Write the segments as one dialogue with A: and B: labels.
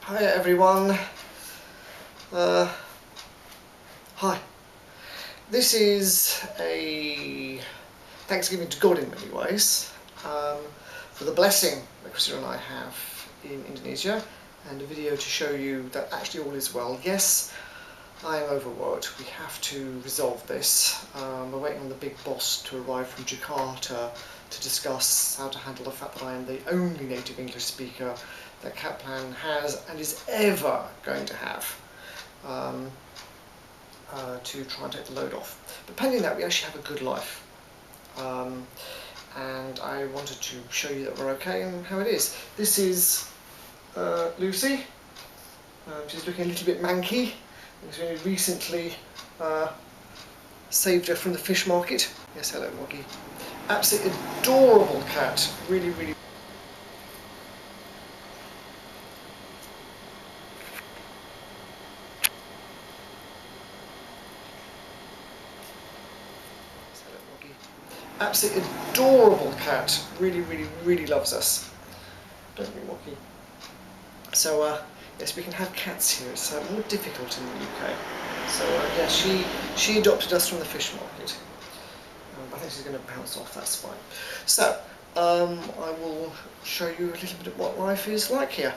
A: Hi everyone. Hi. This is a Thanksgiving to God in many ways, for the blessing that Christina and I have in Indonesia, and a video to show you that actually all is well. Yes, I am overworked. We have to resolve this. We're waiting on the big boss to arrive from Jakarta to discuss how to handle the fact that I am the only native English speaker that Kaplan has and is ever going to have, to try and take the load off. But pending that, we actually have a good life. And I wanted to show you that we're okay and how it is. This is Lucy. She's looking a little bit manky. We recently saved her from the fish market. Yes, hello, Moggy. Absolutely adorable cat. Really, really. Yes, hello, Moggy. Absolutely adorable cat. Really, really, really loves us. Don't we, Moggy? So, yes, we can have cats here. It's more difficult in the UK. So, yeah, she adopted us from the fish market. I think she's going to bounce off, that's fine. So, I will show you a little bit of what life is like here.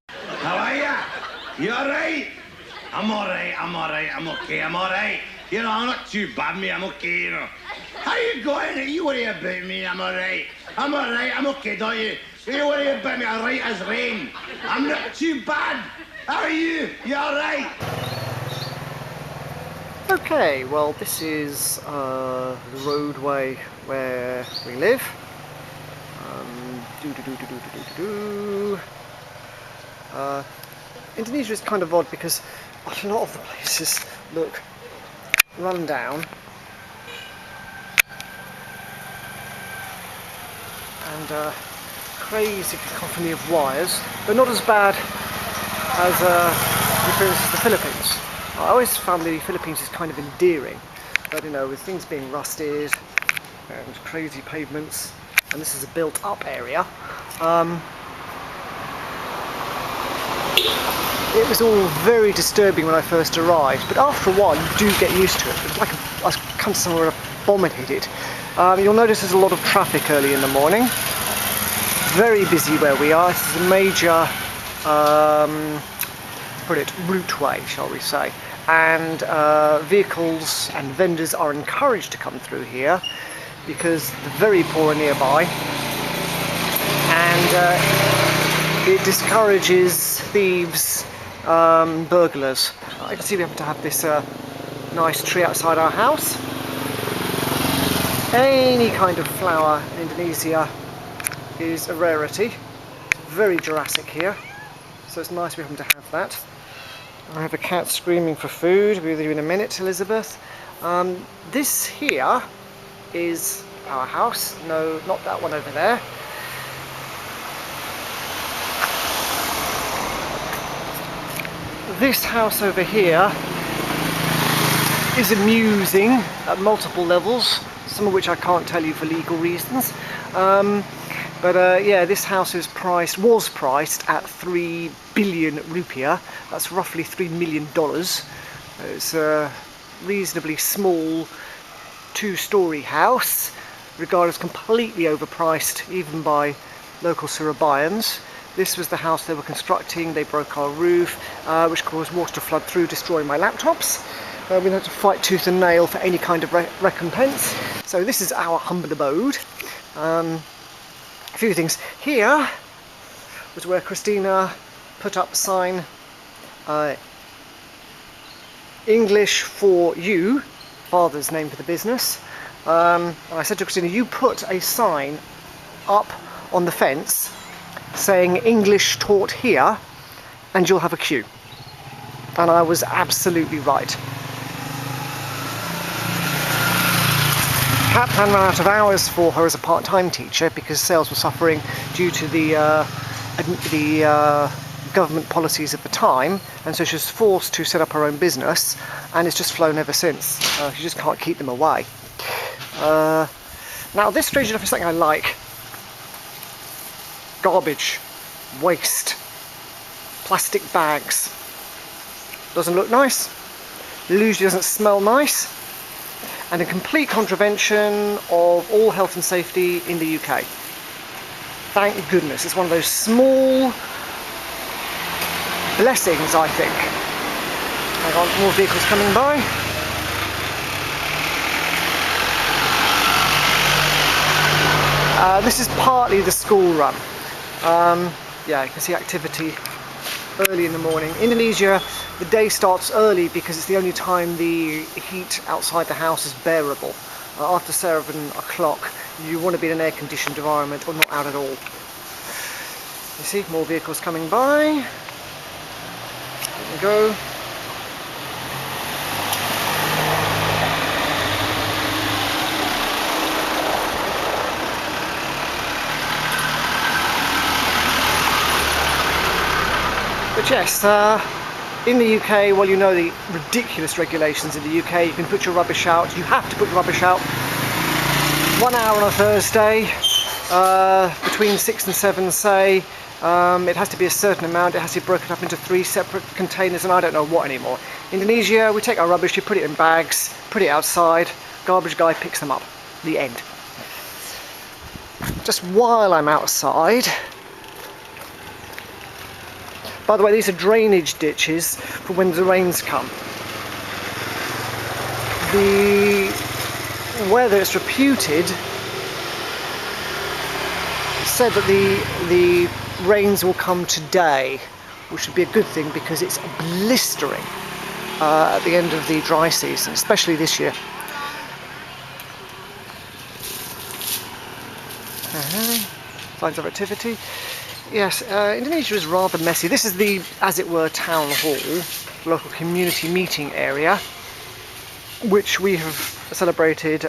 B: How are ya? You alright? I'm alright, I'm okay, I'm alright. You know, I'm not too bad, mate, I'm okay, you know. How you going? You worry about me, I'm alright, I'm okay, don't you? You worry about me, alright as rain. I'm not too bad. How are you? You alright?
A: Okay, well this is the roadway where we live. Indonesia is kind of odd because a lot of the places look run down and crazy cacophony of wires, but not as bad as for instance, the Philippines. I always found the Philippines is kind of endearing, but you know, with things being rusted and crazy pavements, and this is a built-up area, it was all very disturbing when I first arrived. But after a while, you do get used to it. It's like I was come to somewhere abominated. You'll notice there's a lot of traffic early in the morning. Very busy where we are. This is a major routeway, shall we say, and vehicles and vendors are encouraged to come through here because the very poor are nearby, and it discourages thieves, burglars. I can see we happen to have this nice tree outside our house. Any kind of flower in Indonesia is a rarity. Very Jurassic here, so it's nice we happen to have that. I have a cat screaming for food. I'll be with you in a minute, Elizabeth. This here is our house. No, not that one over there. This house over here is amusing at multiple levels, some of which I can't tell you for legal reasons. Yeah, this house was priced at 3 billion rupiah. That's roughly $3 million. It's a reasonably small two-story house, regarded as completely overpriced even by local Surabayans. This was the house they were constructing. They broke our roof, which caused water to flood through, destroying my laptops. We had to fight tooth and nail for any kind of recompense. So this is our humble abode. A few things. Here was where Christina put up a sign, English for you, father's name for the business. I said to Christina, you put a sign up on the fence saying English taught here and you'll have a queue. And I was absolutely right. Kaplan ran out of hours for her as a part-time teacher because sales were suffering due to the government policies at the time, and so she was forced to set up her own business, and it's just flown ever since. She just can't keep them away. Now this, strange enough, is something I like. Garbage. waste. Plastic bags. Doesn't look nice. Usually doesn't smell nice. And a complete contravention of all health and safety in the UK. Thank goodness. It's one of those small blessings, I think. Hang on, more vehicles coming by. This is partly the school run. Yeah, you can see activity early in the morning. Indonesia, the day starts early because it's the only time the heat outside the house is bearable. After 7 o'clock, you want to be in an air-conditioned environment or not out at all. You see, more vehicles coming by. There we go. But yes, in the UK, well, you know the ridiculous regulations in the UK. You can put your rubbish out, you have to put your rubbish out 1 hour on a Thursday, between 6 and 7, say. It has to be a certain amount, it has to be broken up into 3 separate containers, and I don't know what anymore. Indonesia, we take our rubbish, you put it in bags, put it outside, garbage guy picks them up. The end. Just while I'm outside, by the way, these are drainage ditches for when the rains come. The weather is reputed said that the rains will come today, which would be a good thing because it's blistering at the end of the dry season, especially this year. Signs of activity. Yes, Indonesia is rather messy. This is the, as it were, town hall, local community meeting area, which we have celebrated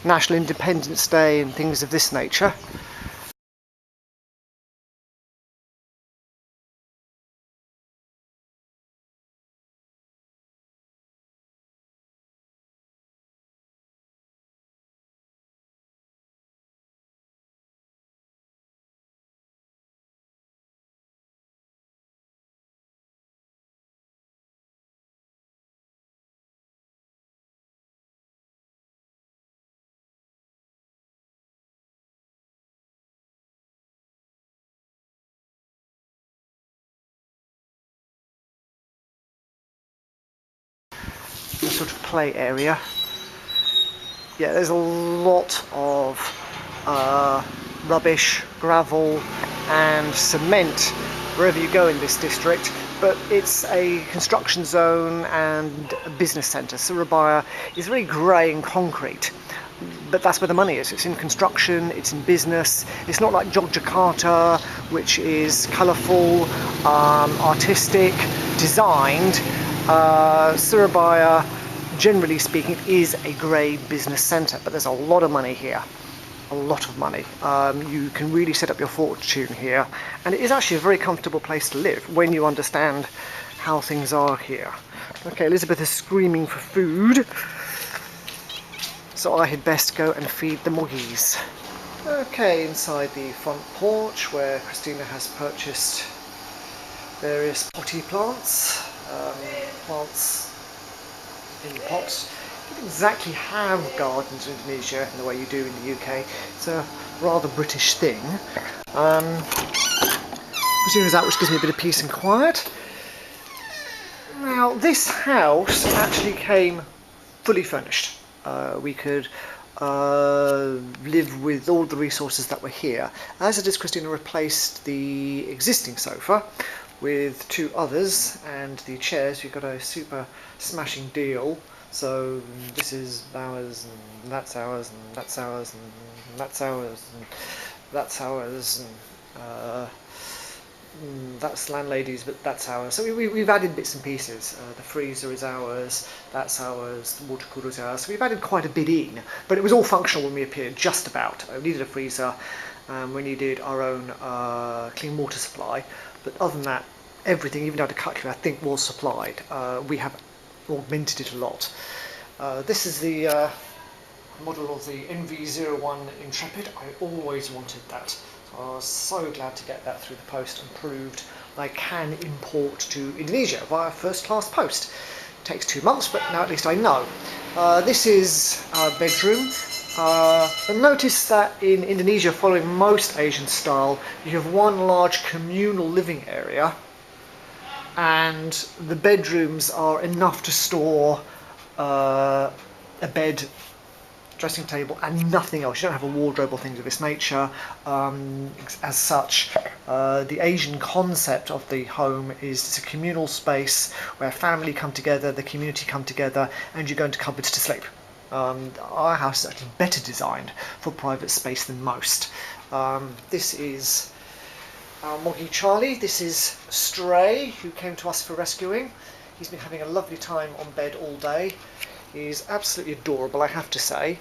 A: National Independence Day and things of this nature. A sort of play area. Yeah, there's a lot of rubbish, gravel and cement wherever you go in this district, but it's a construction zone and a business centre. Surabaya is very grey and concrete, but that's where the money is. It's in construction, it's in business. It's not like Yogyakarta, which is colourful, artistic, designed. Surabaya, generally speaking, is a grey business centre, but there's a lot of money here. A lot of money. You can really set up your fortune here, and it is actually a very comfortable place to live when you understand how things are here. Okay, Elizabeth is screaming for food, so I had best go and feed the moggies. Okay, inside the front porch where Christina has purchased various potty plants, plants in pots. You don't exactly have gardens in Indonesia in the way you do in the UK. It's a rather British thing. Christina's out, which gives me a bit of peace and quiet. Now, this house actually came fully furnished. We could live with all the resources that were here. As it is, Christina replaced the existing sofa with 2 others, and the chairs. We've got a super smashing deal. So this is ours, and that's ours, and that's ours, and that's ours, and that's ours, and that's landlady's, but that's ours. So we've added bits and pieces. The freezer is ours, that's ours, the water cooler is ours. So we've added quite a bit in, but it was all functional when we appeared, just about. We needed a freezer, we needed our own clean water supply, but other than that, everything, even down to cutlery, I think was supplied. We have augmented it a lot. This is the model of the NV01 Intrepid. I always wanted that. So I was so glad to get that through the post and proved I can import to Indonesia via first class post. It takes 2 months, but now at least I know. This is our bedroom. Notice that in Indonesia, following most Asian style, you have one large communal living area, and the bedrooms are enough to store a bed, dressing table, and nothing else. You don't have a wardrobe or things of this nature. As such, the Asian concept of the home is it's a communal space where family come together, the community come together, and you go into cupboards to sleep. Our house is actually better designed for private space than most. This is our Moggy Charlie. This is Stray, who came to us for rescuing. He's been having a lovely time on bed all day. He's absolutely adorable, I have to say.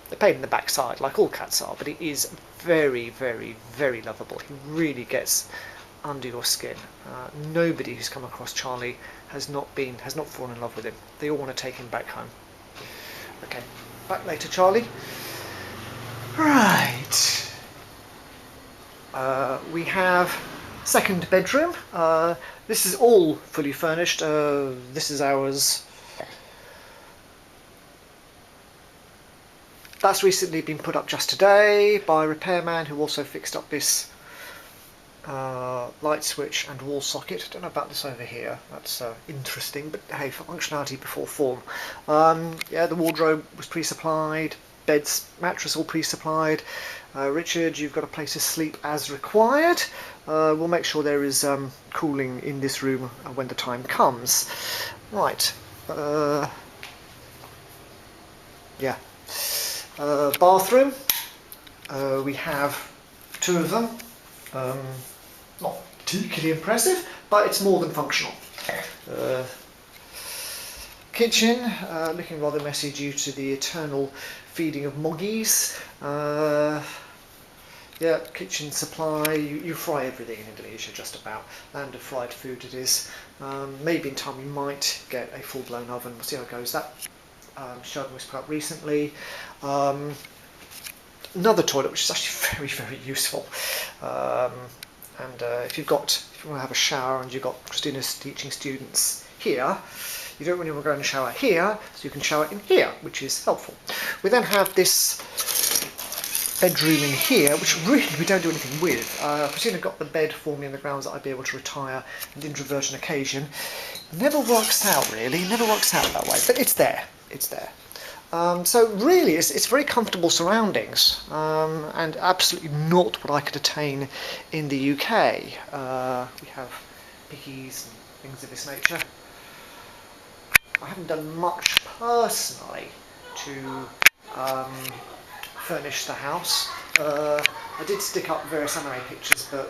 A: The pain in the backside, like all cats are, but he is very, very, very lovable. He really gets under your skin. Nobody who's come across Charlie has not fallen in love with him. They all want to take him back home. Okay, back later, Charlie. Right. We have second bedroom. This is all fully furnished. This is ours. That's recently been put up just today by a repairman who also fixed up this light switch and wall socket. Don't know about this over here. That's interesting, but hey, for functionality before form. Yeah, the wardrobe was pre-supplied, beds, mattress all pre-supplied. Richard, you've got a place to sleep as required. We'll make sure there is cooling in this room when the time comes. Right. Yeah. Bathroom. We have 2 of them. Not particularly impressive, but it's more than functional. Kitchen, looking rather messy due to the eternal feeding of moggies. Yeah, kitchen supply. You fry everything in Indonesia, just about. Land of fried food it is. Maybe in time we might get a full-blown oven. We'll see how it goes. That shelving was put up recently. Another toilet, which is actually very, very useful. If you want to have a shower and you've got Christina's teaching students here, you don't really want to go and shower here, so you can shower in here, which is helpful. We then have this bedroom in here, which really we don't do anything with. Christina got the bed for me on the grounds that I'd be able to retire and introvert on occasion. Never works out really, never works out that way, but it's there, it's there. So really it's very comfortable surroundings, and absolutely not what I could attain in the UK. We have pickies and things of this nature. I haven't done much personally to furnish the house. I did stick up various anime pictures, but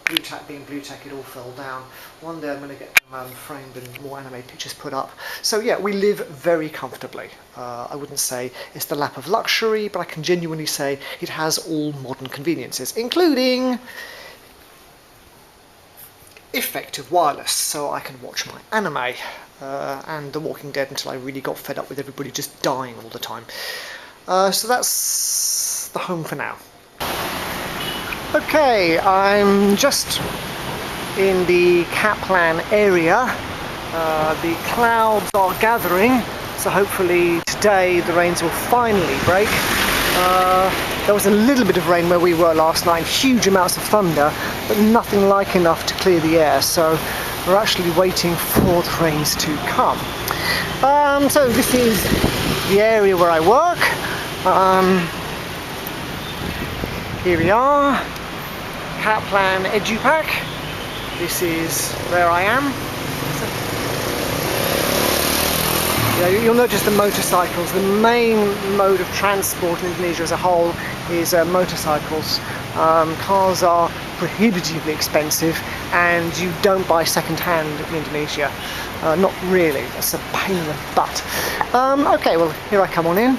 A: blue tack being blue tack, it all fell down. One day I'm going to get them framed and more anime pictures put up. So yeah, we live very comfortably. I wouldn't say it's the lap of luxury, but I can genuinely say it has all modern conveniences, including effective wireless, so I can watch my anime and The Walking Dead until I really got fed up with everybody just dying all the time. So that's the home for now. Okay, I'm just in the Kaplan area. The clouds are gathering, so hopefully today the rains will finally break. There was a little bit of rain where we were last night, huge amounts of thunder, but nothing like enough to clear the air, so we're actually waiting for the rains to come. So this is the area where I work. Here we are, Kaplan EduPack. This is where I am. You'll notice the motorcycles. The main mode of transport in Indonesia as a whole is motorcycles. Cars are prohibitively expensive, and you don't buy second-hand in Indonesia. Not really. That's a pain in the butt. Okay, well here I come on in.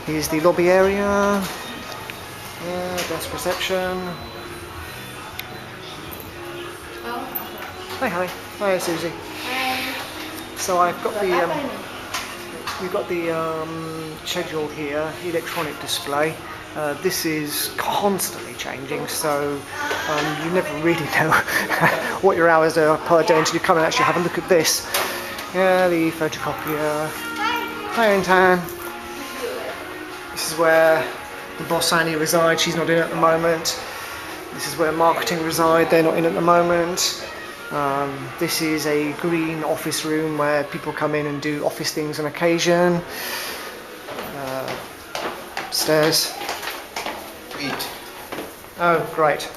A: Here's the lobby area. Desk reception. Hi, hi. Hi, Susie.
C: Hi.
A: So I've got the we've got the schedule here, electronic display. This is constantly changing, so you never really know what your hours are per day until you come and actually have a look at this. Yeah, the photocopier. Hi, Antan. This is where the boss Annie resides. She's not in at the moment. This is where marketing reside. They're not in at the moment. This is a green office room where people come in and do office things on occasion. Upstairs.
C: Eat.
A: Oh, great.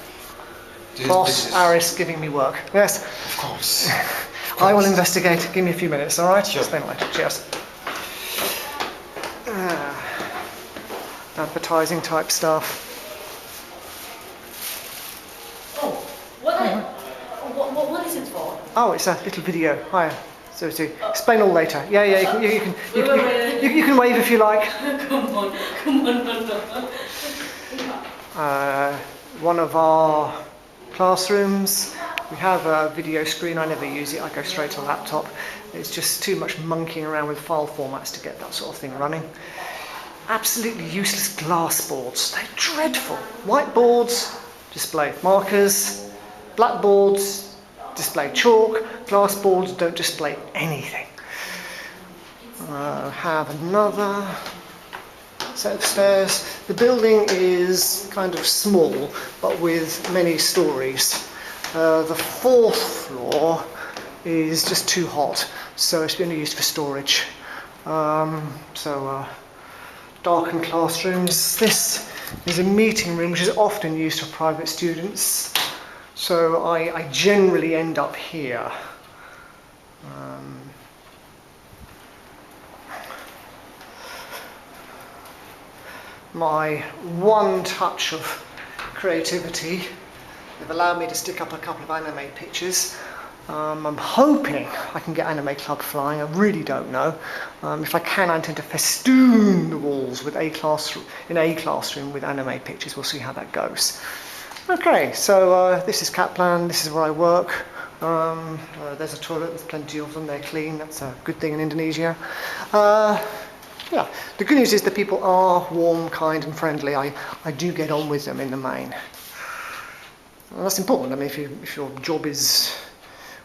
A: Boss Aris giving me work. Yes.
C: Of course.
A: I will investigate. Give me a few minutes, alright?
C: Sure.
A: Stay later. Cheers. Advertising type stuff.
D: Oh, what is it for?
A: Oh, it's a little video. Hi. So to explain all later. Yeah, you can wave if you like.
D: Come on, no.
A: One of our classrooms, we have a video screen. I never use it. I go straight to laptop. It's just too much monkeying around with file formats to get that sort of thing running. Absolutely useless glass boards. They're dreadful. Whiteboards display markers. Blackboards display chalk. Glass boards don't display anything. Have another set of stairs. The building is kind of small, but with many stories. The fourth floor is just too hot, so it's only used for storage. Darkened classrooms. This is a meeting room which is often used for private students, so I generally end up here. My one touch of creativity, they've allowed me to stick up a couple of anime pictures. I'm hoping I can get Anime Club flying. I really don't know. If I can, I intend to festoon the walls with a classroom with anime pictures. We'll see how that goes. Okay, so this is Kaplan. This is where I work. There's a toilet. There's plenty of them. They're clean. That's a good thing in Indonesia. Yeah, the good news is that people are warm, kind, and friendly. I do get on with them in the main. Well, that's important. I mean, if your job is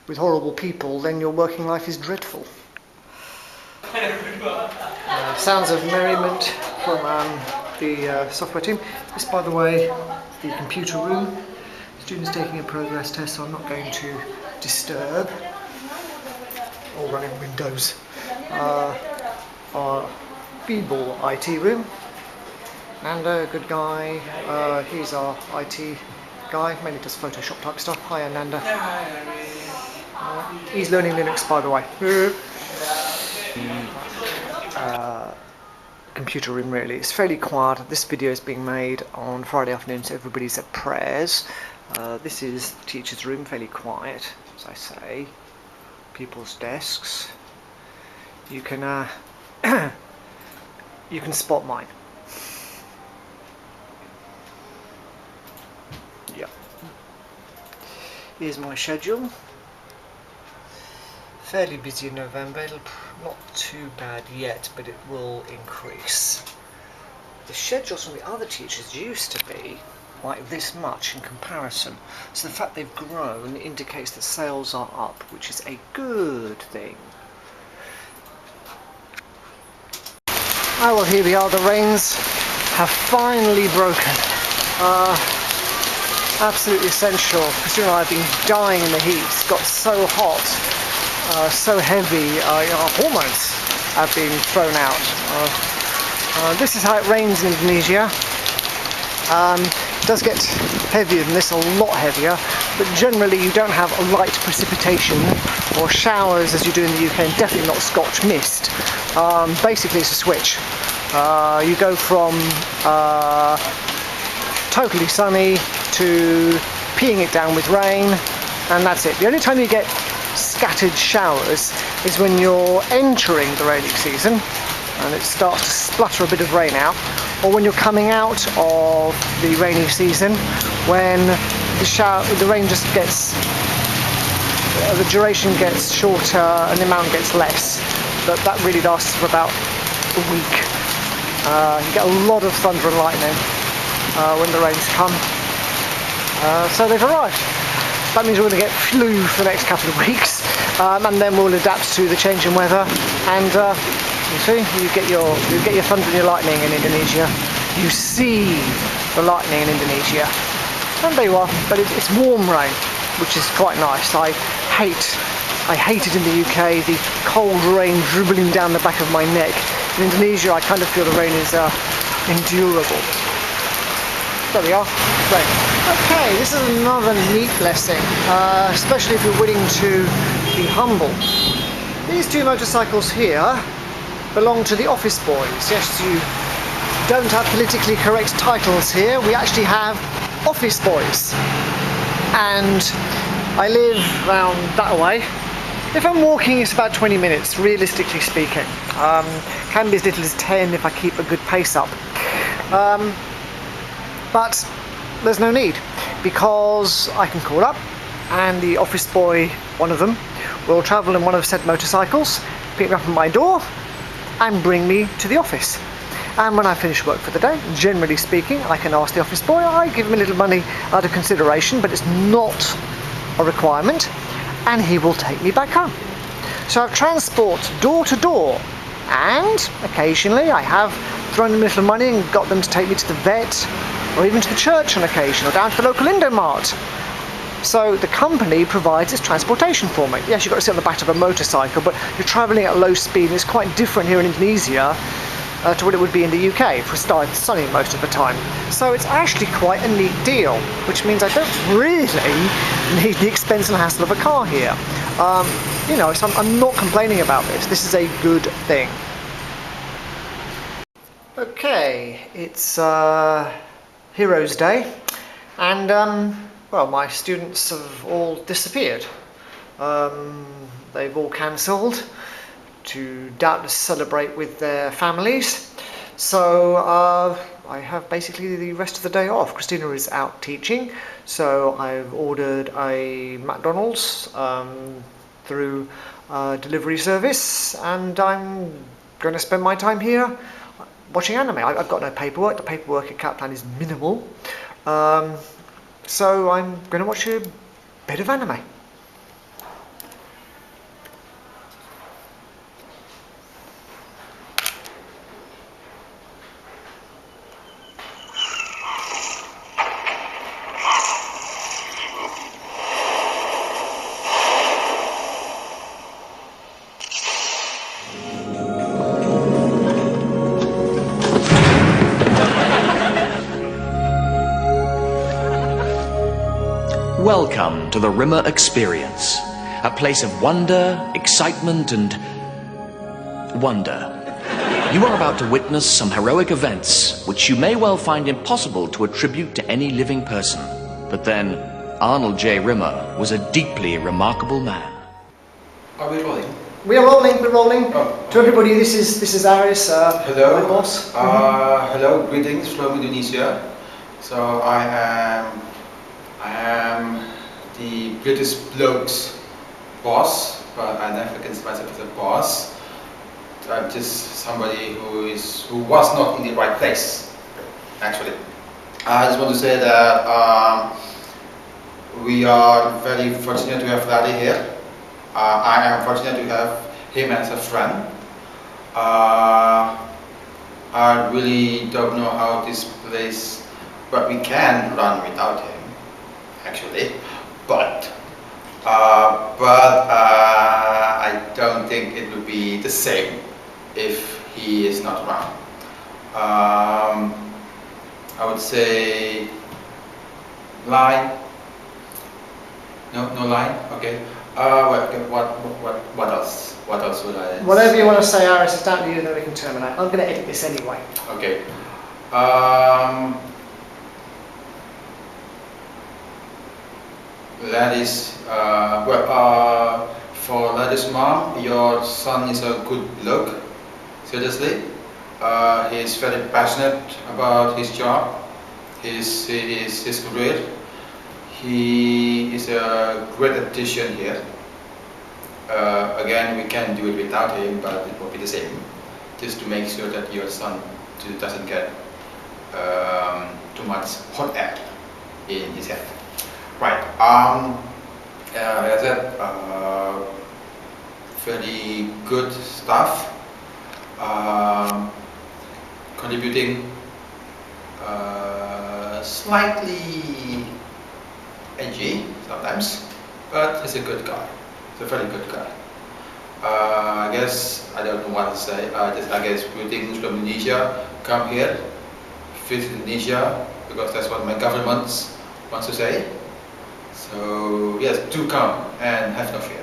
A: with horrible people, then your working life is dreadful. Sounds of merriment from the software team. This, by the way, the computer room. Students taking a progress test, so I'm not going to disturb. All running Windows. Our feeble IT room. Nanda, good guy. He's our IT guy, mainly does Photoshop type stuff. Hi, Nanda. He's learning Linux, by the way. Computer room, really. It's fairly quiet. This video is being made on Friday afternoon, so everybody's at prayers. This is the teacher's room, fairly quiet, as I say. People's desks. You can you can spot mine. Yeah. Here's my schedule. Fairly busy in November. It'll not too bad yet, but it will increase. The schedules from the other teachers used to be like this much in comparison, so the fact they've grown indicates that sales are up, which is a good thing. Oh well, here we are. The rains have finally broken. Absolutely essential, because you know I've been dying in the heat. It's got so hot, so heavy. Our hormones have been thrown out. This is how it rains in Indonesia. It does get heavier than this, a lot heavier, but generally you don't have a light precipitation or showers as you do in the UK, and definitely not Scotch mist. Basically it's a switch. You go from totally sunny to peeing it down with rain, and that's it. The only time you get scattered showers is when you're entering the rainy season and it starts to splutter a bit of rain out, or when you're coming out of the rainy season, when the rain just gets, the duration gets shorter and the amount gets less. But that really lasts for about a week. You get a lot of thunder and lightning when the rains come. So they've arrived. That means we're going to get flu for the next couple of weeks, and then we'll adapt to the change in weather. And you see, you get your thunder and your lightning in Indonesia. You see the lightning in Indonesia. And there you are, but it's warm rain, which is quite nice. I hate it in the UK, the cold rain dribbling down the back of my neck. In Indonesia, I kind of feel the rain is endurable. There we are, rain. Okay, this is another neat blessing, especially if you're willing to be humble. These two motorcycles here belong to the office boys. Yes, you don't have politically correct titles here. We actually have office boys. And I live round that way. If I'm walking, it's about 20 minutes, realistically speaking. Can be as little as 10 if I keep a good pace up. But there's no need, because I can call up and the office boy, one of them, will travel in one of said motorcycles, pick me up at my door and bring me to the office. And when I finish work for the day, generally speaking, I can ask the office boy. I give him a little money out of consideration, but it's not a requirement, and he will take me back home. So I have transport door to door, and occasionally I have thrown them a little money and got them to take me to the vet, or even to the church on occasion, or down to the local Indomart. So the company provides this transportation for me. Yes, you've got to sit on the back of a motorcycle, but you're travelling at low speed, and it's quite different here in Indonesia to what it would be in the UK if we're sunny most of the time. So it's actually quite a neat deal, which means I don't really need the expense and hassle of a car here. You know, so I'm not complaining about this. This is a good thing. Okay, it's Heroes Day, and well, my students have all disappeared. They've all cancelled to doubtless celebrate with their families. So I have basically the rest of the day off. Christina is out teaching, so I've ordered a McDonald's through delivery service, and I'm going to spend my time here watching anime. I've got no paperwork. The paperwork at Kaplan is minimal, so I'm going to watch a bit of anime.
E: Welcome to the Rimmer Experience, a place of wonder, excitement, and wonder. You are about to witness some heroic events which you may well find impossible to attribute to any living person. But then, Arnold J. Rimmer was a deeply remarkable man.
C: Are we rolling?
A: We are rolling, we're rolling.
C: Oh.
A: To everybody, this is Aris,
C: hello.
A: my boss.
C: Hello, greetings from Indonesia. So I am the British bloke's boss, but I never consider myself as a boss. I'm just somebody who was not in the right place, actually. I just want to say that we are very fortunate to have Vladi here. I am fortunate to have him as a friend. I really don't know how this place, but we can run without him, actually. But I don't think it would be the same if he is not around. I would say line. No line. Okay. What else? What else would I?
A: Whatever you want to say, Aris, it's down to you, then we can terminate. I'm going to edit this anyway.
C: Okay. Gladys, for Gladys' mom, your son is a good bloke, seriously. He is very passionate about his job, his career. He is a great addition here. Again, we can do it without him, but it will be the same. just to make sure that your son doesn't get too much hot air in his head. Right. As I said, very good stuff. Contributing slightly edgy sometimes, but he's a good guy. He's a very good guy. I guess I don't know what to say. I guess greetings from Indonesia. Come here, visit Indonesia, because that's what my government wants to say. So yes, do come and have no fear.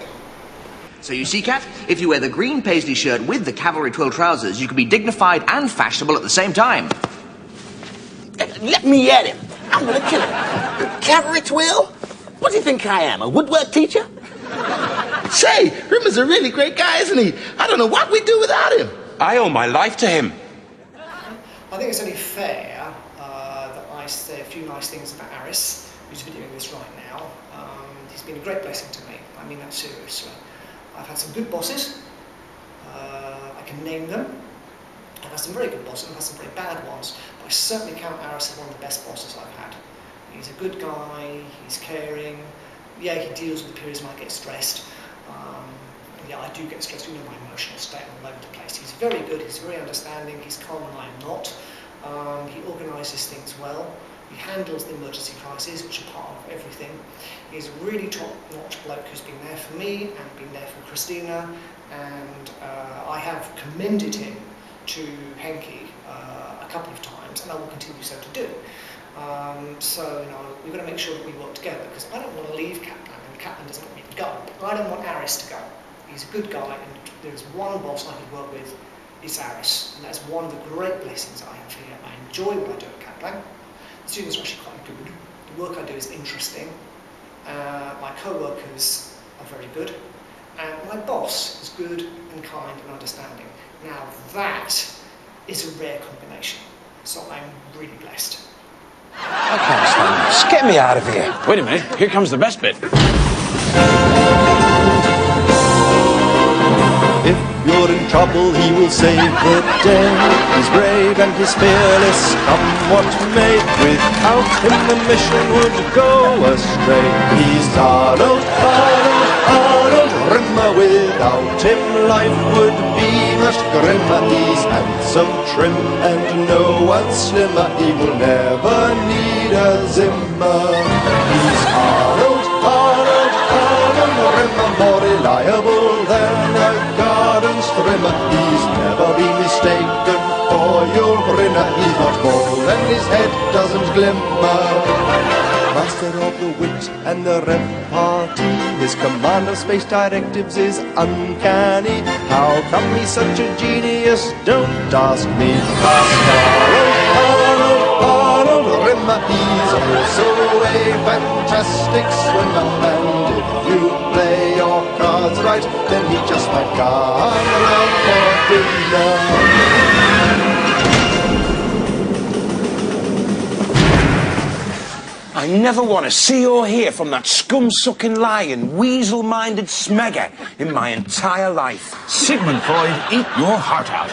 E: So you see, Cat, if you wear the green paisley shirt with the cavalry twill trousers, you can be dignified and fashionable at the same time.
F: Let me at him. I'm gonna kill him. Cavalry twill? What do you think I am, a woodwork teacher? Say, Rimmer's a really great guy, isn't he? I don't know what we'd do without him.
G: I owe my life to him.
A: I think it's only fair that I say a few nice things about Aris, who's videoing this right now. He's been a great blessing to me. I mean that seriously. I've had some good bosses. I can name them. I've had some very good bosses, I've had some very bad ones, but I certainly count Aris as one of the best bosses I've had. He's a good guy, he's caring. Yeah, he deals with the periods when I get stressed. Yeah, I do get stressed, you know my emotional state all over the place. He's very good, he's very understanding, he's calm when I'm not. He organises things well. He handles the emergency crises, which are part of everything. He's a really top-notch bloke who's been there for me and been there for Christina, and I have commended him to Henke a couple of times, and I will continue so to do. So, you know, we've got to make sure that we work together, because I don't want to leave Kaplan, and Kaplan doesn't want me to go. I don't want Aris to go. He's a good guy, and there's one boss I could work with, it's Aris, and that's one of the great blessings I have here. I enjoy what I do at Kaplan. The students are actually quite good. The work I do is interesting. My co-workers are very good, and my boss is good and kind and understanding. Now that is a rare combination, so I'm really blessed.
G: I can't stand this. Get me out of here. Wait a minute. Here comes the best bit.
H: If you're in trouble, he will save the day. He's brave and he's fearless, come what may. Without him the mission would go astray. He's Arnold, Arnold, Arnold Rimmer. Without him life would be much grimmer. He's handsome, trim, and no one slimmer. He will never need a Zimmer. He's Arnold, Arnold, Arnold Rimmer. More reliable than a garden's trimmer. He's never been mistaken for your Brenner. He's not bald and his head doesn't glimmer. Master of the wit and the repartee, his command of space directives is uncanny. How come he's such a genius? Don't ask me. Ask Arnold, Arnold, Arnold Rimmer. He's also a fantastic swimmer, and if you play your cards right, then he just might come around for dinner.
G: I never want to see or hear from that scum-sucking lion, weasel-minded smegger in my entire life.
B: Sigmund Freud, eat your heart out.